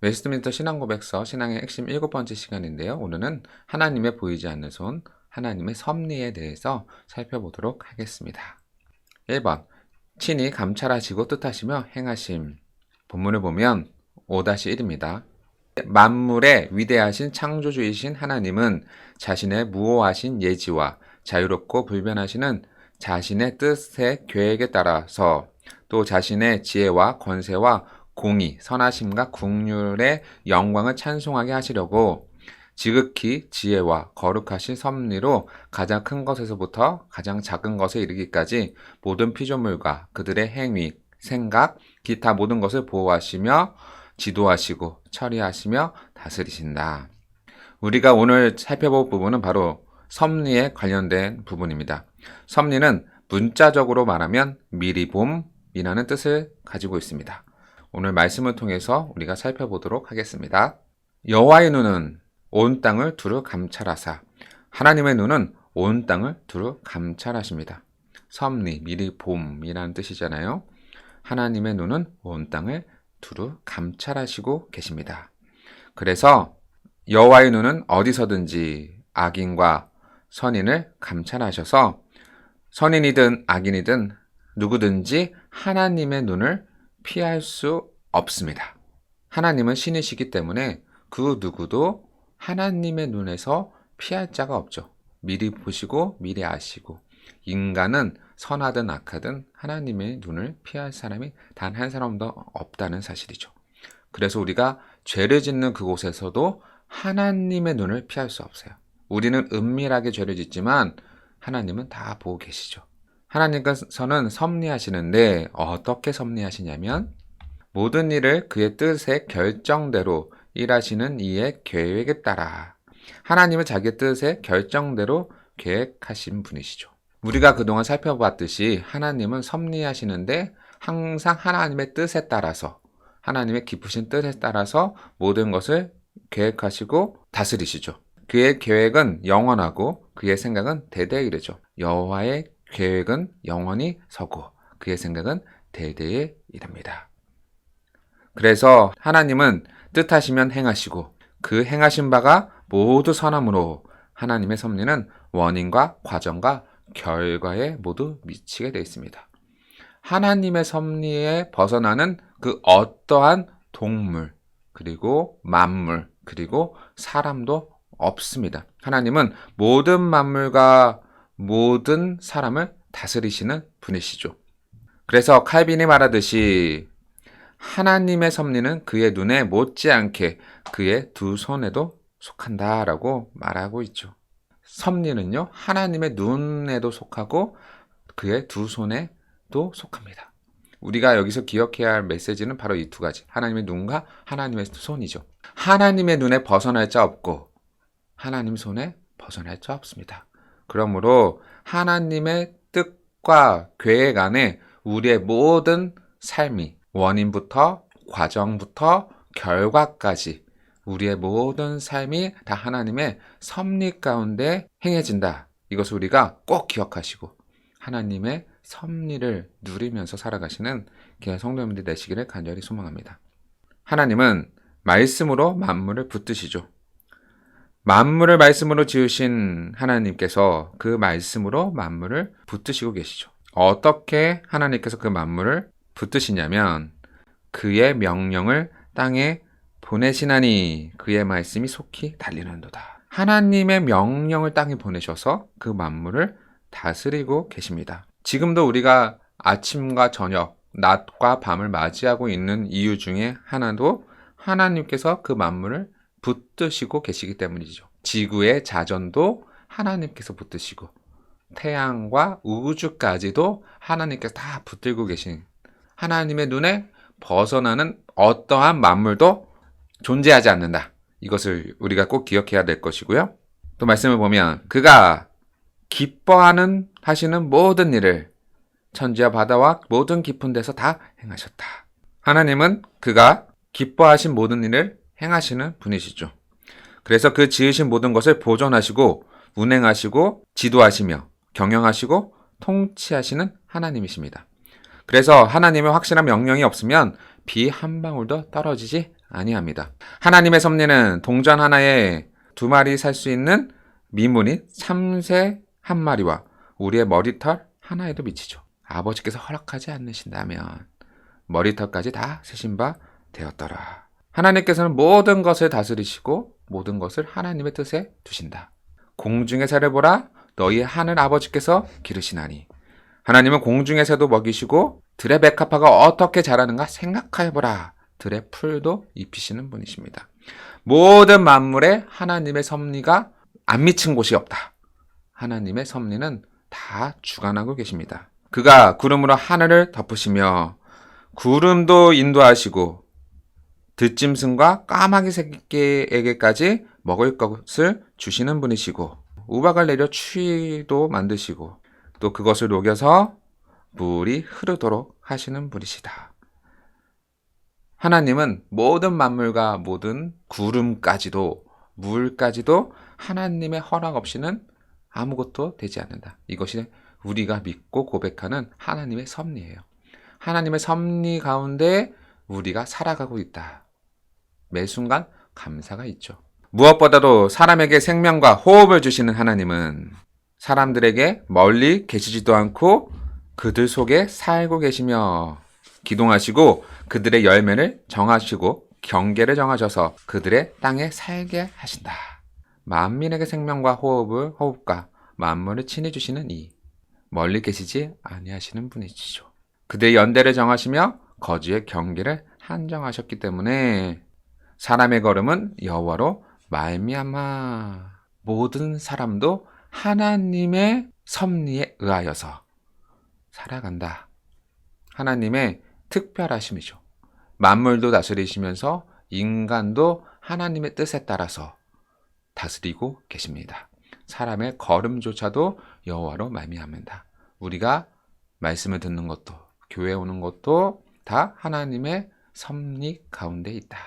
웨스트민스터 신앙고백서 신앙의 핵심 7번째 시간인데요. 오늘은 하나님의 보이지 않는 손, 하나님의 섭리에 대해서 살펴보도록 하겠습니다. 1번, 친히 감찰하시고 뜻하시며 행하심. 본문을 보면 5-1입니다. 만물의 위대하신 창조주이신 하나님은 자신의 무오하신 예지와 자유롭고 불변하시는 자신의 뜻의 계획에 따라서 또 자신의 지혜와 권세와 공의, 선하심과 국률의 영광을 찬송하게 하시려고 지극히 지혜와 거룩하신 섭리로 가장 큰 것에서부터 가장 작은 것에 이르기까지 모든 피조물과 그들의 행위, 생각, 기타 모든 것을 보호하시며 지도하시고 처리하시며 다스리신다. 우리가 오늘 살펴볼 부분은 바로 섭리에 관련된 부분입니다. 섭리는 문자적으로 말하면 미리 봄이라는 뜻을 가지고 있습니다. 오늘 말씀을 통해서 우리가 살펴보도록 하겠습니다. 여호와의 눈은 온 땅을 두루 감찰하사. 하나님의 눈은 온 땅을 두루 감찰하십니다. 섭리, 미리 봄이라는 뜻이잖아요. 하나님의 눈은 온 땅을 두루 감찰하시고 계십니다. 그래서 여호와의 눈은 어디서든지 악인과 선인을 감찰하셔서 선인이든 악인이든 누구든지 하나님의 눈을 피할 수 없습니다. 하나님은 신이시기 때문에 그 누구도 하나님의 눈에서 피할 자가 없죠. 미리 보시고 미리 아시고 인간은 선하든 악하든 하나님의 눈을 피할 사람이 단 한 사람도 없다는 사실이죠. 그래서 우리가 죄를 짓는 그곳에서도 하나님의 눈을 피할 수 없어요. 우리는 은밀하게 죄를 짓지만 하나님은 다 보고 계시죠. 하나님께서는 섭리하시는데 어떻게 섭리하시냐면 모든 일을 그의 뜻의 결정대로 일하시는 이의 계획에 따라 하나님은 자기의 뜻의 결정대로 계획하신 분이시죠. 우리가 그동안 살펴봤듯이 하나님은 섭리하시는데 항상 하나님의 뜻에 따라서 하나님의 기쁘신 뜻에 따라서 모든 것을 계획하시고 다스리시죠. 그의 계획은 영원하고 그의 생각은 대대에 이르죠. 여호와의 계획은 영원히 서고 그의 생각은 대대에 이릅니다. 그래서 하나님은 뜻하시면 행하시고 그 행하신 바가 모두 선함으로 하나님의 섭리는 원인과 과정과 결과에 모두 미치게 되어 있습니다. 하나님의 섭리에 벗어나는 그 어떠한 동물, 그리고 만물, 그리고 사람도 없습니다. 하나님은 모든 만물과 모든 사람을 다스리시는 분이시죠. 그래서 칼빈이 말하듯이 하나님의 섭리는 그의 눈에 못지않게 그의 두 손에도 속한다라고 말하고 있죠. 섭리는요, 하나님의 눈에도 속하고 그의 두 손에도 속합니다. 우리가 여기서 기억해야 할 메시지는 바로 이 두 가지. 하나님의 눈과 하나님의 손이죠. 하나님의 눈에 벗어날 자 없고 하나님 손에 벗어날 자 없습니다. 그러므로 하나님의 뜻과 계획 안에 우리의 모든 삶이 원인부터 과정부터 결과까지 우리의 모든 삶이 다 하나님의 섭리 가운데 행해진다. 이것을 우리가 꼭 기억하시고 하나님의 섭리를 누리면서 살아가시는 귀한 성도님들이 되시기를 간절히 소망합니다. 하나님은 말씀으로 만물을 붙드시죠. 만물을 말씀으로 지으신 하나님께서 그 말씀으로 만물을 붙드시고 계시죠. 어떻게 하나님께서 그 만물을 붙드시냐면 그의 명령을 땅에 보내시나니 그의 말씀이 속히 달리는도다. 하나님의 명령을 땅에 보내셔서 그 만물을 다스리고 계십니다. 지금도 우리가 아침과 저녁, 낮과 밤을 맞이하고 있는 이유 중에 하나도 하나님께서 그 만물을 붙드시고 계시기 때문이죠. 지구의 자전도 하나님께서 붙드시고 태양과 우주까지도 하나님께서 다 붙들고 계신 하나님의 눈에 벗어나는 어떠한 만물도 존재하지 않는다. 이것을 우리가 꼭 기억해야 될 것이고요. 또 말씀을 보면 그가 기뻐하는 하시는 모든 일을 천지와 바다와 모든 깊은 데서 다 행하셨다. 하나님은 그가 기뻐하신 모든 일을 행하시는 분이시죠. 그래서 그 지으신 모든 것을 보존하시고 운행하시고 지도하시며 경영하시고 통치하시는 하나님이십니다. 그래서 하나님의 확실한 명령이 없으면 비 한 방울도 떨어지지 아니합니다. 하나님의 섭리는 동전 하나에 2마리 살 수 있는 미문인 참새 1마리와 우리의 머리털 하나에도 미치죠. 아버지께서 허락하지 않으신다면 머리털까지 다 세신 바 되었더라. 하나님께서는 모든 것을 다스리시고 모든 것을 하나님의 뜻에 두신다. 공중의 새를 보라, 너희 하늘 아버지께서 기르시나니. 하나님은 공중의 새도 먹이시고 들의 백합화가 어떻게 자라는가 생각해보라. 들의 풀도 입히시는 분이십니다. 모든 만물에 하나님의 섭리가 안 미친 곳이 없다. 하나님의 섭리는 다 주관하고 계십니다. 그가 구름으로 하늘을 덮으시며 구름도 인도하시고 들짐승과 까마귀 새끼에게까지 먹을 것을 주시는 분이시고 우박을 내려 추위도 만드시고 또 그것을 녹여서 물이 흐르도록 하시는 분이시다. 하나님은 모든 만물과 모든 구름까지도 물까지도 하나님의 허락 없이는 아무것도 되지 않는다. 이것이 우리가 믿고 고백하는 하나님의 섭리예요. 하나님의 섭리 가운데 우리가 살아가고 있다. 매 순간 감사가 있죠. 무엇보다도 사람에게 생명과 호흡을 주시는 하나님은 사람들에게 멀리 계시지도 않고 그들 속에 살고 계시며 기동하시고 그들의 열매를 정하시고 경계를 정하셔서 그들의 땅에 살게 하신다. 만민에게 생명과 호흡과 만물을 친히 주시는 이 멀리 계시지 아니하시는 분이시죠. 그들의 연대를 정하시며 거주의 경계를 한정하셨기 때문에 사람의 걸음은 여호와로 말미암아 모든 사람도 하나님의 섭리에 의하여서 살아간다. 하나님의 특별하심이죠. 만물도 다스리시면서 인간도 하나님의 뜻에 따라서 다스리고 계십니다. 사람의 걸음조차도 여호와로 말미암는다. 우리가 말씀을 듣는 것도 교회에 오는 것도 다 하나님의 섭리 가운데 있다.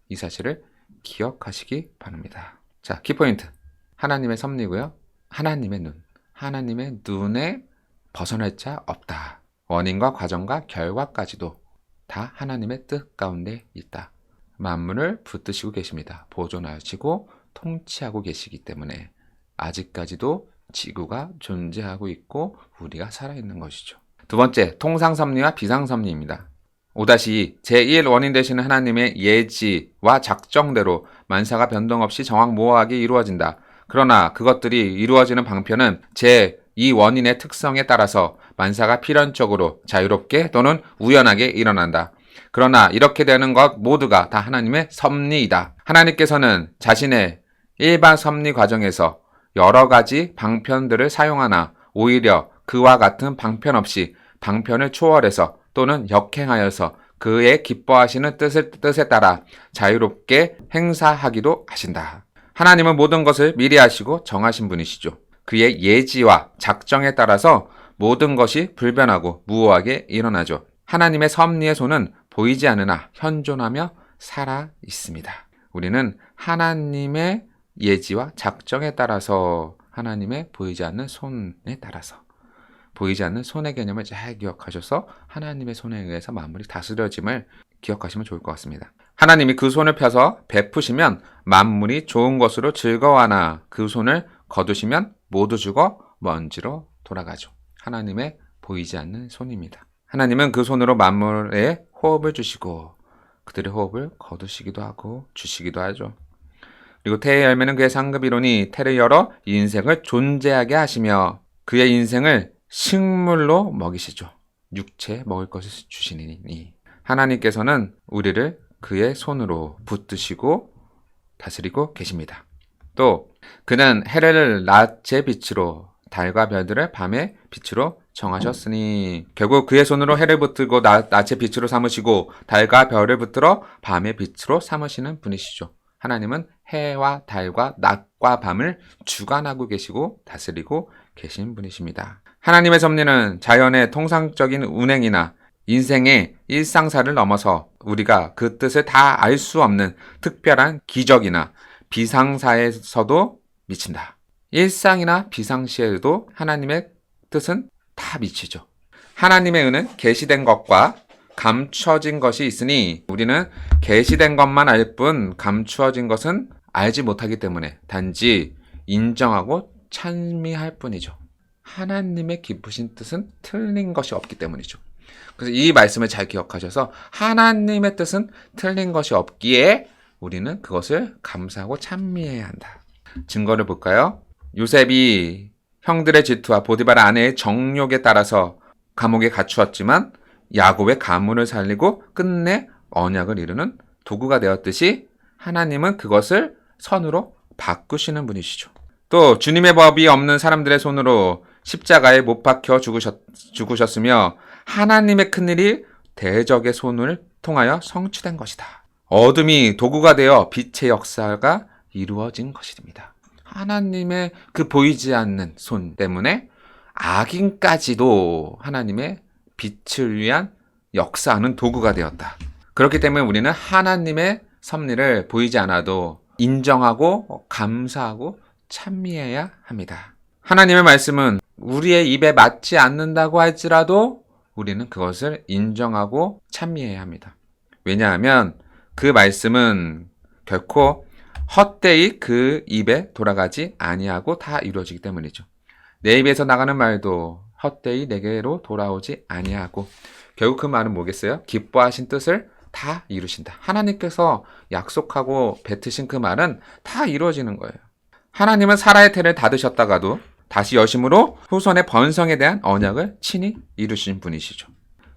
이 사실을 기억하시기 바랍니다. 자, 키포인트. 하나님의 섭리고요. 하나님의 눈. 하나님의 눈에 벗어날 자 없다. 원인과 과정과 결과까지도 다 하나님의 뜻 가운데 있다. 만물을 붙드시고 계십니다. 보존하시고 통치하고 계시기 때문에 아직까지도 지구가 존재하고 있고 우리가 살아있는 것이죠. 두 번째, 통상섭리와 비상섭리입니다. 5-2 제1 원인 되시는 하나님의 예지와 작정대로 만사가 변동 없이 정확무오하게 이루어진다. 그러나 그것들이 이루어지는 방편은 제2 원인의 특성에 따라서 만사가 필연적으로 자유롭게 또는 우연하게 일어난다. 그러나 이렇게 되는 것 모두가 다 하나님의 섭리이다. 하나님께서는 자신의 일반 섭리 과정에서 여러 가지 방편들을 사용하나 오히려 그와 같은 방편 없이 방편을 초월해서 또는 역행하여서 그의 기뻐하시는 뜻에 따라 자유롭게 행사하기도 하신다. 하나님은 모든 것을 미리 하시고 정하신 분이시죠. 그의 예지와 작정에 따라서 모든 것이 불변하고 무오하게 일어나죠. 하나님의 섭리의 손은 보이지 않으나 현존하며 살아 있습니다. 우리는 하나님의 예지와 작정에 따라서 하나님의 보이지 않는 손에 따라서 보이지 않는 손의 개념을 잘 기억하셔서 하나님의 손에 의해서 만물이 다스려짐을 기억하시면 좋을 것 같습니다. 하나님이 그 손을 펴서 베푸시면 만물이 좋은 것으로 즐거워하나 그 손을 거두시면 모두 죽어 먼지로 돌아가죠. 하나님의 보이지 않는 손입니다. 하나님은 그 손으로 만물에 호흡을 주시고 그들의 호흡을 거두시기도 하고 주시기도 하죠. 그리고 태의 열매는 그의 상급이로니 태를 열어 인생을 존재하게 하시며 그의 인생을 식물로 먹이시죠. 육체 먹을 것을 주시니 하나님께서는 우리를 그의 손으로 붙드시고 다스리고 계십니다. 또 그는 해를 낮의 빛으로 달과 별들을 밤의 빛으로 정하셨으니 결국 그의 손으로 해를 붙들고 낮의 빛으로 삼으시고 달과 별을 붙들어 밤의 빛으로 삼으시는 분이시죠. 하나님은 해와 달과 낮과 밤을 주관하고 계시고 다스리고 계신 분이십니다. 하나님의 섭리는 자연의 통상적인 운행이나 인생의 일상사를 넘어서 우리가 그 뜻을 다 알 수 없는 특별한 기적이나 비상사에서도 미친다. 일상이나 비상시에도 하나님의 뜻은 다 미치죠. 하나님의 은은 계시된 것과 감춰진 것이 있으니 우리는 계시된 것만 알 뿐 감추어진 것은 알지 못하기 때문에 단지 인정하고 찬미할 뿐이죠. 하나님의 기쁘신 뜻은 틀린 것이 없기 때문이죠. 그래서 이 말씀을 잘 기억하셔서 하나님의 뜻은 틀린 것이 없기에 우리는 그것을 감사하고 찬미해야 한다. 증거를 볼까요? 요셉이 형들의 질투와 보디발 아내의 정욕에 따라서 감옥에 갇히었지만 야곱의 가문을 살리고 끝내 언약을 이루는 도구가 되었듯이 하나님은 그것을 선으로 바꾸시는 분이시죠. 또 주님의 법이 없는 사람들의 손으로 십자가에 못 박혀 죽으셨으며 하나님의 큰일이 대적의 손을 통하여 성취된 것이다. 어둠이 도구가 되어 빛의 역사가 이루어진 것입니다. 하나님의 그 보이지 않는 손 때문에 악인까지도 하나님의 빛을 위한 역사하는 도구가 되었다. 그렇기 때문에 우리는 하나님의 섭리를 보이지 않아도 인정하고 감사하고 찬미해야 합니다. 하나님의 말씀은 우리의 입에 맞지 않는다고 할지라도 우리는 그것을 인정하고 찬미해야 합니다. 왜냐하면 그 말씀은 결코 헛되이 그 입에 돌아가지 아니하고 다 이루어지기 때문이죠. 내 입에서 나가는 말도 헛되이 내게로 돌아오지 아니하고 결국 그 말은 뭐겠어요? 기뻐하신 뜻을 다 이루신다. 하나님께서 약속하고 뱉으신 그 말은 다 이루어지는 거예요. 하나님은 사라의 태를 닫으셨다가도 다시 여심으로 후손의 번성에 대한 언약을 친히 이루신 분이시죠.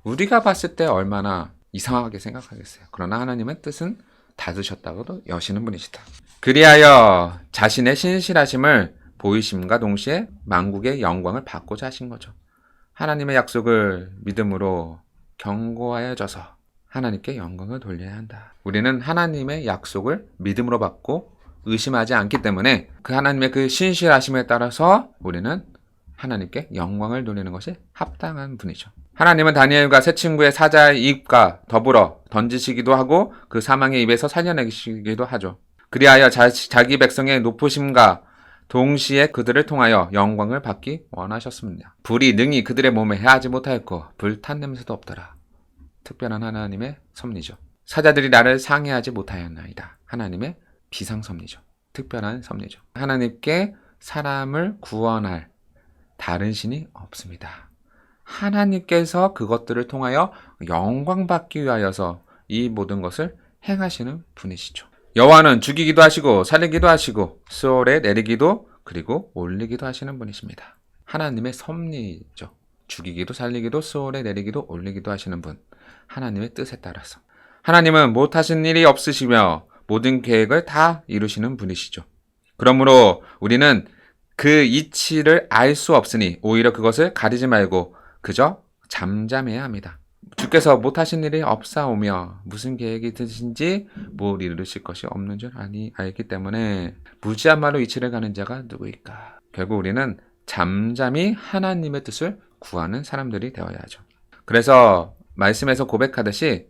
우리가 봤을 때 얼마나 이상하게 생각하겠어요. 그러나 하나님은 뜻은 닫으셨다고도 여시는 분이시다. 그리하여 자신의 신실하심을 보이심과 동시에 만국의 영광을 받고자 하신 거죠. 하나님의 약속을 믿음으로 견고하여져서 하나님께 영광을 돌려야 한다. 우리는 하나님의 약속을 믿음으로 받고 의심하지 않기 때문에 그 하나님의 그 신실하심에 따라서 우리는 하나님께 영광을 돌리는 것이 합당한 분이죠. 하나님은 다니엘과 세 친구의 사자의 입과 더불어 던지시기도 하고 그 사망의 입에서 살려내시기도 하죠. 그리하여 자기 백성의 높으심과 동시에 그들을 통하여 영광을 받기 원하셨습니다. 불이 능히 그들의 몸에 해하지 못하였고 불탄 냄새도 없더라. 특별한 하나님의 섭리죠. 사자들이 나를 상해하지 못하였나이다. 하나님의 비상섭리죠. 특별한 섭리죠. 하나님께 사람을 구원할 다른 신이 없습니다. 하나님께서 그것들을 통하여 영광받기 위하여서 이 모든 것을 행하시는 분이시죠. 여호와는 죽이기도 하시고 살리기도 하시고 수월에 내리기도 그리고 올리기도 하시는 분이십니다. 하나님의 섭리죠. 죽이기도 살리기도 수월에 내리기도 올리기도 하시는 분. 하나님의 뜻에 따라서. 하나님은 못하신 일이 없으시며 모든 계획을 다 이루시는 분이시죠. 그러므로 우리는 그 이치를 알 수 없으니 오히려 그것을 가리지 말고 그저 잠잠해야 합니다. 주께서 못하신 일이 없사오며 무슨 계획이 드신지 뭘 이루실 것이 없는 줄 알기 때문에 무지한 말로 이치를 가는 자가 누구일까? 결국 우리는 잠잠히 하나님의 뜻을 구하는 사람들이 되어야 하죠. 그래서 말씀에서 고백하듯이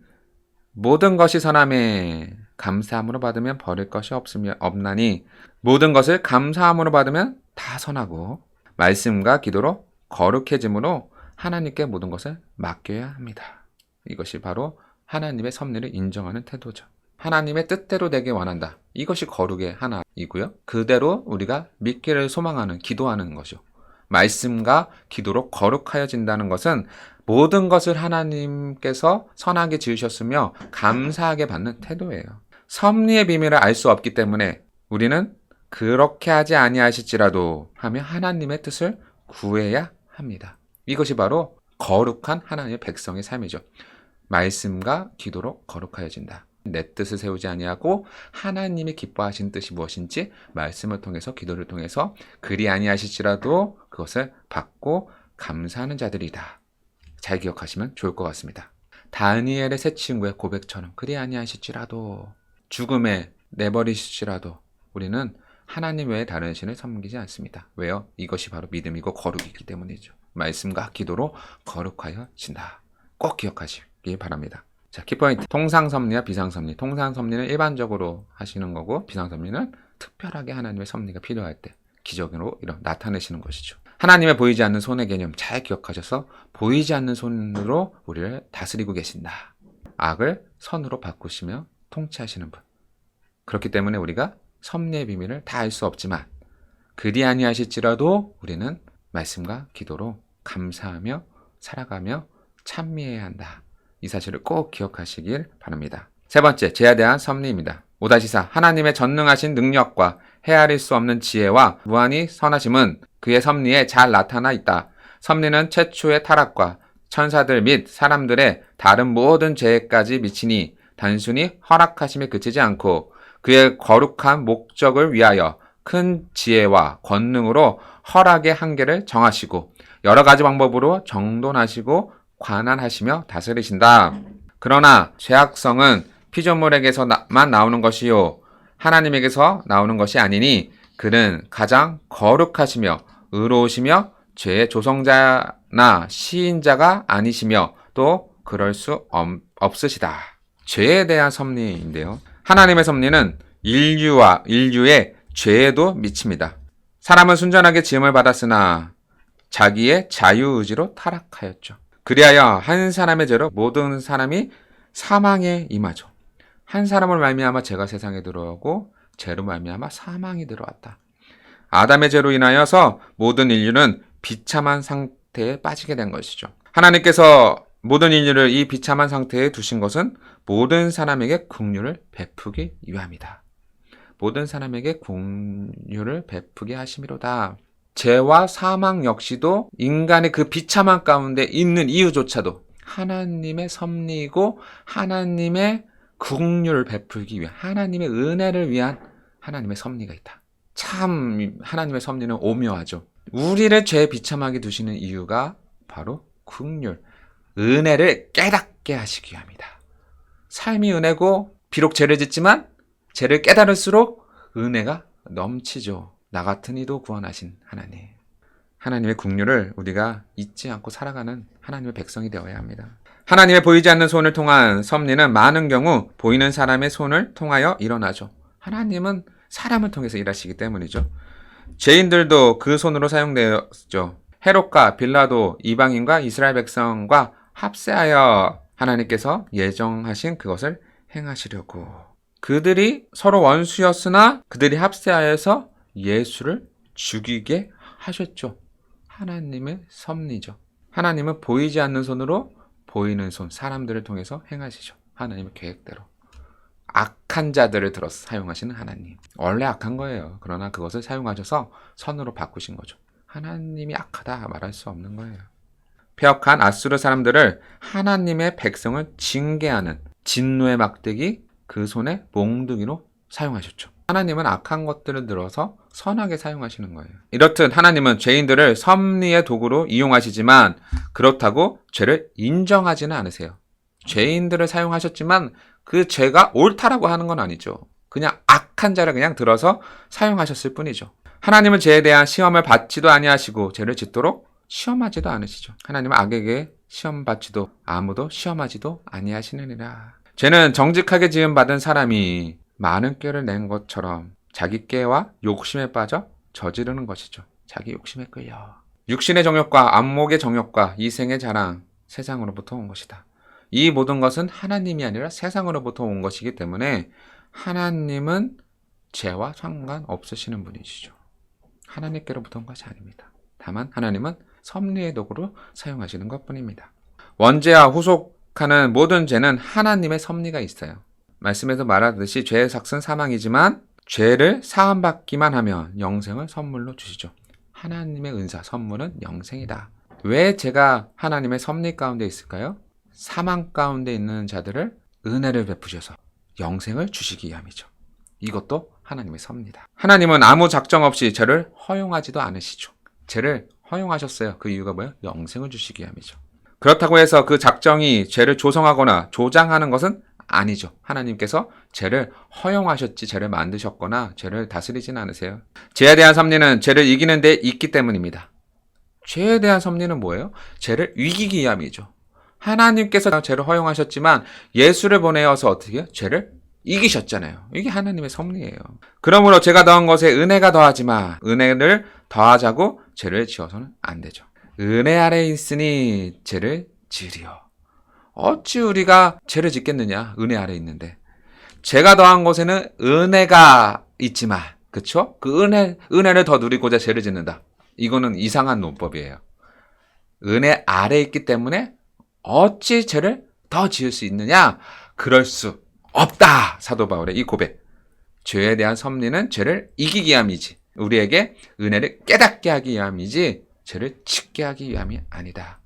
모든 것이 선함에 감사함으로 받으면 버릴 것이 없나니 모든 것을 감사함으로 받으면 다 선하고 말씀과 기도로 거룩해짐으로 하나님께 모든 것을 맡겨야 합니다. 이것이 바로 하나님의 섭리를 인정하는 태도죠. 하나님의 뜻대로 되길 원한다. 이것이 거룩의 하나이고요. 그대로 우리가 믿기를 소망하는, 기도하는 것이죠. 말씀과 기도로 거룩하여진다는 것은 모든 것을 하나님께서 선하게 지으셨으며 감사하게 받는 태도예요. 섭리의 비밀을 알 수 없기 때문에 우리는 그렇게 하지 아니하실지라도 하며 하나님의 뜻을 구해야 합니다. 이것이 바로 거룩한 하나님의 백성의 삶이죠. 말씀과 기도로 거룩하여진다. 내 뜻을 세우지 아니하고 하나님이 기뻐하신 뜻이 무엇인지 말씀을 통해서 기도를 통해서 그리 아니하실지라도 그것을 받고 감사하는 자들이다. 잘 기억하시면 좋을 것 같습니다. 다니엘의 세 친구의 고백처럼 그리 아니하실지라도 죽음에 내버리실지라도 우리는 하나님 외에 다른 신을 섬기지 않습니다. 왜요? 이것이 바로 믿음이고 거룩이기 때문이죠. 말씀과 기도로 거룩하여진다. 꼭 기억하시기 바랍니다. 자, 키포인트. 통상섭리와 비상섭리. 통상섭리는 일반적으로 하시는 거고 비상섭리는 특별하게 하나님의 섭리가 필요할 때 기적으로 나타내시는 것이죠. 하나님의 보이지 않는 손의 개념 잘 기억하셔서 보이지 않는 손으로 우리를 다스리고 계신다. 악을 선으로 바꾸시며 통치하시는 분. 그렇기 때문에 우리가 섭리의 비밀을 다 알 수 없지만 그리 아니하실지라도 우리는 말씀과 기도로 감사하며 살아가며 찬미해야 한다. 이 사실을 꼭 기억하시길 바랍니다. 세 번째, 죄에 대한 섭리입니다. 5-4 하나님의 전능하신 능력과 헤아릴 수 없는 지혜와 무한히 선하심은 그의 섭리에 잘 나타나 있다. 섭리는 최초의 타락과 천사들 및 사람들의 다른 모든 죄까지 미치니 단순히 허락하심에 그치지 않고 그의 거룩한 목적을 위하여 큰 지혜와 권능으로 허락의 한계를 정하시고 여러 가지 방법으로 정돈하시고 관할하시며 다스리신다. 그러나 죄악성은 피조물에게서만 나오는 것이요 하나님에게서 나오는 것이 아니니 그는 가장 거룩하시며 의로우시며 죄의 조성자나 시인자가 아니시며 또 그럴 수 없으시다. 죄에 대한 섭리인데요. 하나님의 섭리는 인류의 죄에도 미칩니다. 사람은 순전하게 지음을 받았으나 자기의 자유의지로 타락하였죠. 그리하여 한 사람의 죄로 모든 사람이 사망에 임하죠. 한 사람을 말미암아 죄가 세상에 들어오고 죄로 말미암아 사망이 들어왔다. 아담의 죄로 인하여서 모든 인류는 비참한 상태에 빠지게 된 것이죠. 하나님께서 모든 인류를 이 비참한 상태에 두신 것은 모든 사람에게 긍휼을 베푸기 위함이다. 모든 사람에게 긍휼을 베푸게 하심이로다. 죄와 사망 역시도 인간의 그 비참한 가운데 있는 이유조차도 하나님의 섭리이고 하나님의 긍휼을 베풀기 위한 하나님의 은혜를 위한 하나님의 섭리가 있다. 참 하나님의 섭리는 오묘하죠. 우리를 죄 비참하게 두시는 이유가 바로 긍휼, 은혜를 깨닫게 하시기 위함이다. 삶이 은혜고 비록 죄를 짓지만 죄를 깨달을수록 은혜가 넘치죠. 나 같은 이도 구원하신 하나님. 하나님의 긍휼을 우리가 잊지 않고 살아가는 하나님의 백성이 되어야 합니다. 하나님의 보이지 않는 손을 통한 섭리는 많은 경우 보이는 사람의 손을 통하여 일어나죠. 하나님은 사람을 통해서 일하시기 때문이죠. 죄인들도 그 손으로 사용되었죠. 헤롯과 빌라도 이방인과 이스라엘 백성과 합세하여 하나님께서 예정하신 그것을 행하시려고. 그들이 서로 원수였으나 그들이 합세하여서 예수를 죽이게 하셨죠. 하나님의 섭리죠. 하나님은 보이지 않는 손으로 보이는 손, 사람들을 통해서 행하시죠. 하나님의 계획대로. 악한 자들을 들어서 사용하시는 하나님. 원래 악한 거예요. 그러나 그것을 사용하셔서 선으로 바꾸신 거죠. 하나님이 악하다 말할 수 없는 거예요. 폐역한 아수르 사람들을 하나님의 백성을 징계하는 진노의 막대기, 그 손에 몽둥이로 사용하셨죠. 하나님은 악한 것들을 들어서 선하게 사용하시는 거예요. 이렇듯 하나님은 죄인들을 섭리의 도구로 이용하시지만 그렇다고 죄를 인정하지는 않으세요. 죄인들을 사용하셨지만 그 죄가 옳다라고 하는 건 아니죠. 그냥 악한 자를 그냥 들어서 사용하셨을 뿐이죠. 하나님은 죄에 대한 시험을 받지도 아니하시고 죄를 짓도록 시험하지도 않으시죠. 하나님은 악에게 시험 받지도 아무도 시험하지도 아니하시느니라. 죄는 정직하게 지음받은 사람이 많은 꾀를 낸 것처럼 자기 꾀와 욕심에 빠져 저지르는 것이죠. 자기 욕심에 끌려. 육신의 정욕과 안목의 정욕과 이생의 자랑, 세상으로부터 온 것이다. 이 모든 것은 하나님이 아니라 세상으로부터 온 것이기 때문에 하나님은 죄와 상관없으시는 분이시죠. 하나님께로부터 온 것이 아닙니다. 다만 하나님은 섭리의 도구로 사용하시는 것뿐입니다. 원죄와 후속하는 모든 죄는 하나님의 섭리가 있어요. 말씀에서 말하듯이 죄의 삭은 사망이지만 죄를 사함받기만 하면 영생을 선물로 주시죠. 하나님의 은사, 선물은 영생이다. 왜 죄가 하나님의 섭리 가운데 있을까요? 사망 가운데 있는 자들을 은혜를 베푸셔서 영생을 주시기 위함이죠. 이것도 하나님의 섭리다. 하나님은 아무 작정 없이 죄를 허용하지도 않으시죠. 죄를 허용하셨어요. 그 이유가 뭐예요? 영생을 주시기 위함이죠. 그렇다고 해서 그 작정이 죄를 조성하거나 조장하는 것은 아니죠. 하나님께서 죄를 허용하셨지 죄를 만드셨거나 죄를 다스리진 않으세요. 죄에 대한 섭리는 죄를 이기는 데 있기 때문입니다. 죄에 대한 섭리는 뭐예요? 죄를 이기기 위함이죠. 하나님께서 죄를 허용하셨지만 예수를 보내어서 어떻게 해요? 죄를 이기셨잖아요. 이게 하나님의 섭리예요. 그러므로 죄가 더한 것에 은혜가 더하지만 은혜를 더하자고 죄를 지어서는 안 되죠. 은혜 아래 있으니 죄를 지으리요. 어찌 우리가 죄를 짓겠느냐? 은혜 아래 있는데. 죄가 더한 곳에는 은혜가 있지만, 그쵸? 그 은혜를 더 누리고자 죄를 짓는다. 이거는 이상한 논법이에요. 은혜 아래 있기 때문에 어찌 죄를 더 지을 수 있느냐? 그럴 수 없다. 사도 바울의 이 고백. 죄에 대한 섭리는 죄를 이기기 위함이지. 우리에게 은혜를 깨닫게 하기 위함이지 죄를 짓게 하기 위함이 아니다.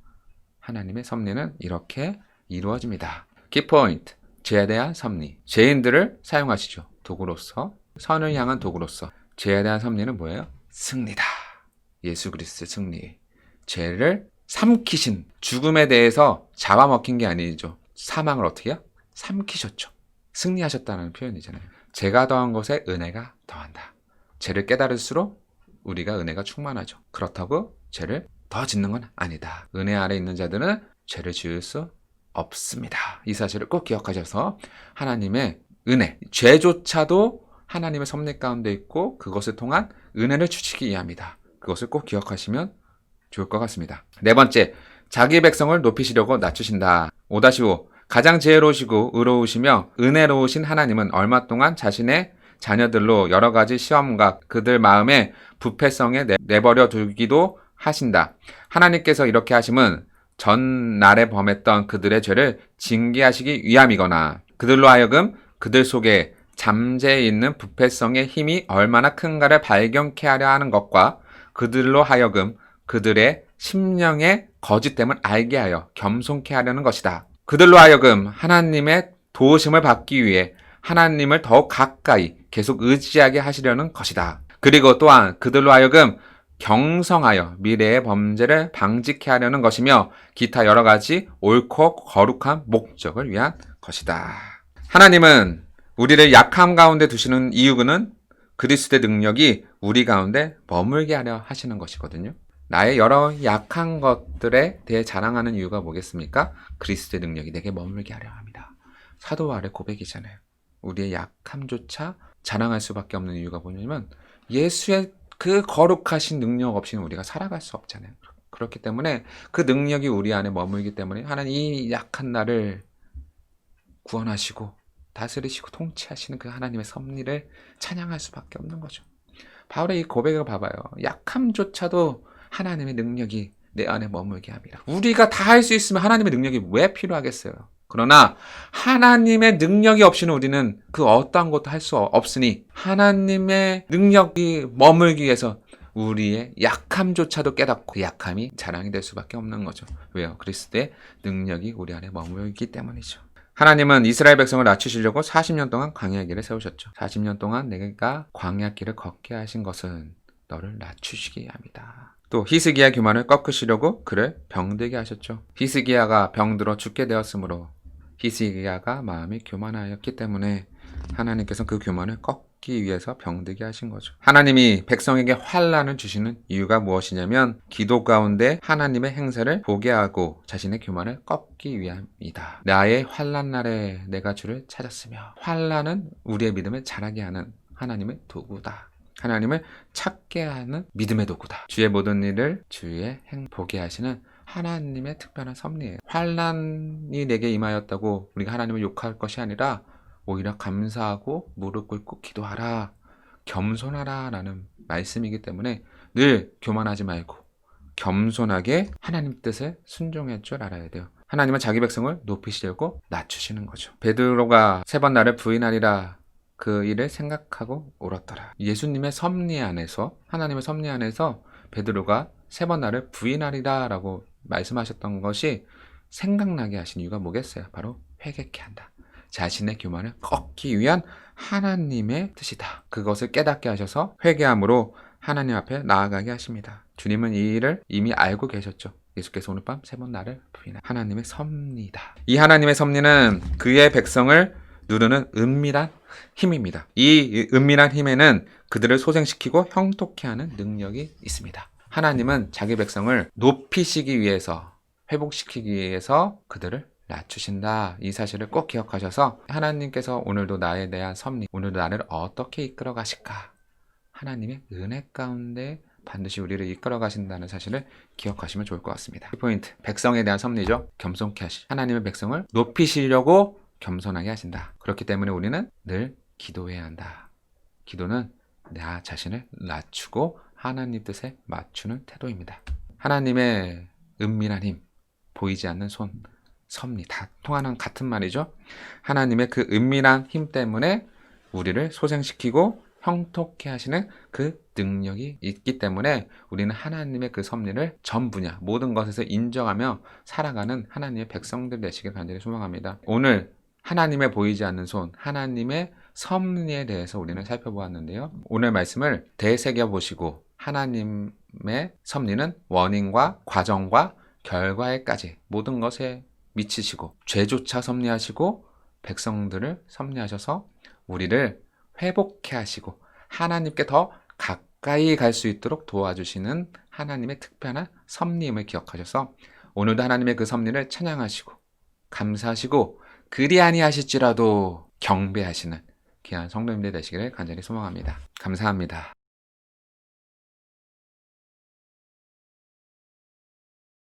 하나님의 섭리는 이렇게 이루어집니다. 키포인트. 죄에 대한 섭리. 죄인들을 사용하시죠. 도구로서. 선을 향한 도구로서. 죄에 대한 섭리는 뭐예요? 승리다. 예수 그리스도의 승리. 죄를 삼키신, 죽음에 대해서 잡아먹힌 게 아니죠. 사망을 어떻게 해요? 삼키셨죠. 승리하셨다는 표현이잖아요. 죄가 더한 것에 은혜가 더한다. 죄를 깨달을수록 우리가 은혜가 충만하죠. 그렇다고 죄를 더 짓는 건 아니다. 은혜 아래 있는 자들은 죄를 지을 수 없습니다. 이 사실을 꼭 기억하셔서 하나님의 은혜, 죄조차도 하나님의 섭리 가운데 있고 그것을 통한 은혜를 주시기 위함이다. 그것을 꼭 기억하시면 좋을 것 같습니다. 네 번째, 자기 백성을 높이시려고 낮추신다. 5-5 가장 지혜로우시고 의로우시며 은혜로우신 하나님은 얼마 동안 자신의 자녀들로 여러 가지 시험과 그들 마음의 부패성에 내버려 두기도 하신다. 하나님께서 이렇게 하심은 전날에 범했던 그들의 죄를 징계하시기 위함이거나 그들로 하여금 그들 속에 잠재해 있는 부패성의 힘이 얼마나 큰가를 발견케 하려 하는 것과 그들로 하여금 그들의 심령의 거짓됨을 알게 하여 겸손케 하려는 것이다. 그들로 하여금 하나님의 도우심을 받기 위해 하나님을 더욱 가까이 계속 의지하게 하시려는 것이다. 그리고 또한 그들로 하여금 경성하여 미래의 범죄를 방지케 하려는 것이며 기타 여러 가지 옳고 거룩한 목적을 위한 것이다. 하나님은 우리를 약함 가운데 두시는 이유는 그리스도의 능력이 우리 가운데 머물게 하려 하시는 것이거든요. 나의 여러 약한 것들에 대해 자랑하는 이유가 뭐겠습니까? 그리스도의 능력이 내게 머물게 하려 합니다. 사도 바울의 고백이잖아요. 우리의 약함조차 자랑할 수밖에 없는 이유가 뭐냐면 예수의 그 거룩하신 능력 없이는 우리가 살아갈 수 없잖아요. 그렇기 때문에 그 능력이 우리 안에 머물기 때문에 하나님 이 약한 나를 구원하시고 다스리시고 통치하시는 그 하나님의 섭리를 찬양할 수밖에 없는 거죠. 바울의 이 고백을 봐봐요. 약함조차도 하나님의 능력이 내 안에 머물게 합니다. 우리가 다 할 수 있으면 하나님의 능력이 왜 필요하겠어요? 그러나 하나님의 능력이 없이는 우리는 그 어떠한 것도 할 수 없으니 하나님의 능력이 머물기 위해서 우리의 약함조차도 깨닫고 그 약함이 자랑이 될 수밖에 없는 거죠. 왜요? 그리스도의 능력이 우리 안에 머물기 때문이죠. 하나님은 이스라엘 백성을 낮추시려고 40년 동안 광야 길을 세우셨죠. 40년 동안 내가 광야 길을 걷게 하신 것은 너를 낮추시기 위함이다. 또 히스기야 교만을 꺾으시려고 그를 병들게 하셨죠. 히스기야가 병들어 죽게 되었으므로 히스기야가 마음이 교만하였기 때문에 하나님께서 그 교만을 꺾기 위해서 병들게 하신 거죠. 하나님이 백성에게 환난을 주시는 이유가 무엇이냐면 기도 가운데 하나님의 행세를 보게 하고 자신의 교만을 꺾기 위함이다. 나의 환난 날에 내가 주를 찾았으며 환난은 우리의 믿음을 자라게 하는 하나님의 도구다. 하나님을 찾게 하는 믿음의 도구다. 주의 모든 일을 주의 보게 하시는 하나님의 특별한 섭리예요. 환난이 내게 임하였다고 우리가 하나님을 욕할 것이 아니라 오히려 감사하고 무릎 꿇고 기도하라, 겸손하라 라는 말씀이기 때문에 늘 교만하지 말고 겸손하게 하나님 뜻을 순종할 줄 알아야 돼요. 하나님은 자기 백성을 높이시려고 낮추시는 거죠. 베드로가 3번 나를 부인하리라 그 일을 생각하고 울었더라. 예수님의 섭리 안에서 하나님의 섭리 안에서 베드로가 3번 나를 부인하리라 라고 말씀하셨던 것이 생각나게 하신 이유가 뭐겠어요? 바로 회개케 한다. 자신의 교만을 꺾기 위한 하나님의 뜻이다. 그것을 깨닫게 하셔서 회개함으로 하나님 앞에 나아가게 하십니다. 주님은 이 일을 이미 알고 계셨죠. 예수께서 오늘 밤 3번 나를 부인하라. 하나님의 섭리다. 이 하나님의 섭리는 그의 백성을 누르는 은밀한 힘입니다. 이 은밀한 힘에는 그들을 소생시키고 형통케 하는 능력이 있습니다. 하나님은 자기 백성을 높이시기 위해서, 회복시키기 위해서 그들을 낮추신다. 이 사실을 꼭 기억하셔서 하나님께서 오늘도 나에 대한 섭리, 오늘도 나를 어떻게 이끌어 가실까? 하나님의 은혜 가운데 반드시 우리를 이끌어 가신다는 사실을 기억하시면 좋을 것 같습니다. 이 포인트, 백성에 대한 섭리죠. 겸손케 하시. 하나님의 백성을 높이시려고 겸손하게 하신다. 그렇기 때문에 우리는 늘 기도해야 한다. 기도는 나 자신을 낮추고 하나님 뜻에 맞추는 태도입니다. 하나님의 은밀한 힘, 보이지 않는 손, 섭리 다 통하는 같은 말이죠. 하나님의 그 은밀한 힘 때문에 우리를 소생시키고 형통케 하시는 그 능력이 있기 때문에 우리는 하나님의 그 섭리를 전 분야 모든 것에서 인정하며 살아가는 하나님의 백성들 되시길 간절히 소망합니다. 오늘 하나님의 보이지 않는 손, 하나님의 섭리에 대해서 우리는 살펴보았는데요. 오늘 말씀을 되새겨 보시고 하나님의 섭리는 원인과 과정과 결과에까지 모든 것에 미치시고 죄조차 섭리하시고 백성들을 섭리하셔서 우리를 회복케 하시고 하나님께 더 가까이 갈 수 있도록 도와주시는 하나님의 특별한 섭리임을 기억하셔서 오늘도 하나님의 그 섭리를 찬양하시고 감사하시고 그리 아니하실지라도 경배하시는 귀한 성도님들 되시기를 간절히 소망합니다. 감사합니다.